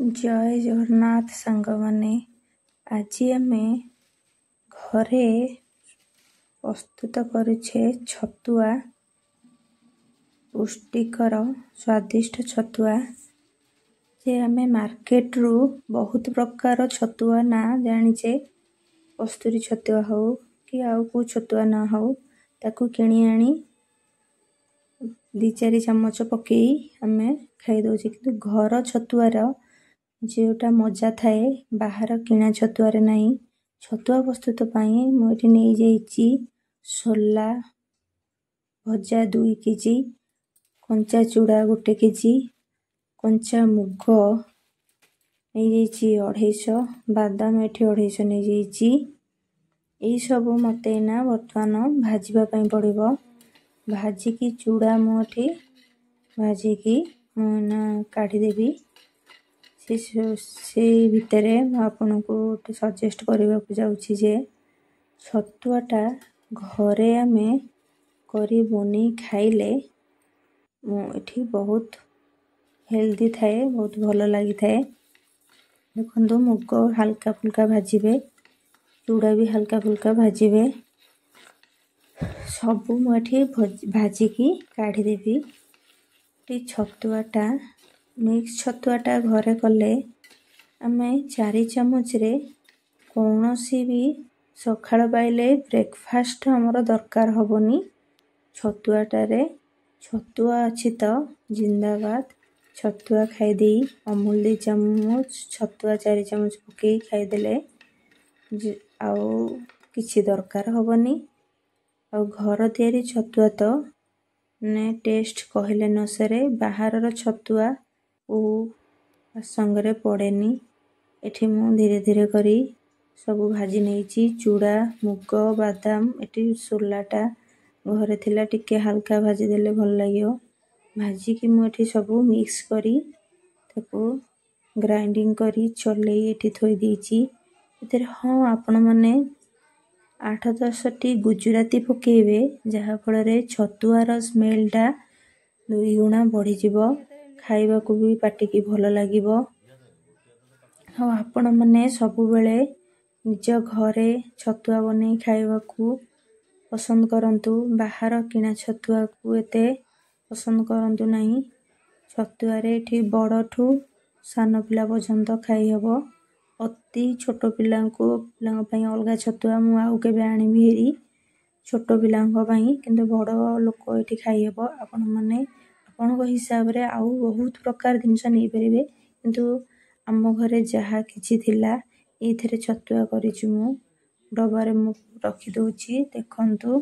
जय जगन्नाथ सांगमाने आज आमे घरे प्रस्तुत करुछे छतुआ पुष्टिकर स्वादिष्ट छतुआ जे आमे मार्केट रु बहुत प्रकार छतुआ ना जानिचे कस्तूरी छतुआ हो कि आउ को छतुआ ना हो ताकू किणी आनी 2-4 चम्मच पकई आमे खाई दउछे किंतु घर छतुआर जोटा मजा थाए बाहर किणा छतुआरे नहीं। छतुआ प्रस्तुत पाई मुझे नहीं जाइची सोला भजा 2 केजी कंचा चूड़ा 1 केजी कंचा मुग नहीं जाइची 250 बादाम एठी 250 नहीं जाइची। यही सब मते ना वर्तमान भाजीबा पई पड़िबो। भाजी की चूड़ा मुठी भाजी की ना काढ़ी देबी से भितरे आपन को सजेस्ट करबा को जाउची जे छतुआटा घरे आमे करी बनी खाइले एठी बहुत हेल्दी थाए बहुत भलो लागि थाए। देखंदो मुग हल्का फुल्का भाजीबे चूड़ा भी हल्का फुल्का भाजीबे सबु मुठी भाजी की काढ़ी देबी। टी छतुआटा मिक्स छतुआटा घरे कले आमे 4 चम्मच रे कोनोसी भी सखाळ पाइले ब्रेकफास्ट हमरो दरकार हबोनी। छतुआटा रे छतुआ अछि तो जिंदाबाद छतुआ खाई देई अमूल 2 चम्मच छतुआ 4 चम्मच पके खाई देले आउ किछि दरकार हबोनी। आउ घर तयारी छतुआ तो ने टेस्ट कहले न सरे बाहर रो छतुआ ओ संगरे पड़ेनी। एठी मु धीरे धीरे करी सब भाजी नेची चूड़ा मुग बादाम एठी सोलाटा घरे थिला टिके हल्का भाजी देले भल लागियो। भाजी की मु एठी सब मिक्स करी ताको ग्राइंडिंग करी चलेई एठी थोई देची। एतिर हां आपण माने 8-10 टी गुजराती पकेबे जहा फल रे छतुआर स्मेलटा 2 गुणा बढ़ी जिवो खाइबा को भी पाटी की भलो लागिबो। हां आपण माने सबु बेले निज घरे छतुआ बनै खाइबा को पसंद करंतु बाहर किना छतुआ को एते पसंद करंतु नहीं। छतुआ रे एठी बड़ठू सान पिला पर्यंत खाई हबो। अति छोटो पिलांग पई अलगा छतुआ मु आउ केबे आनी भेरी छोटो पिलांग पई किंतु बड़ लोक एठी खाई हबो। आपण माने आपण को हिसाब रे आउ बहुत प्रकार जिंस नै परिबे किंतु आम घरे जहा किछि थिला एथरे छतुआ करिछु मु डबारे मु रखी दउची देखंतु।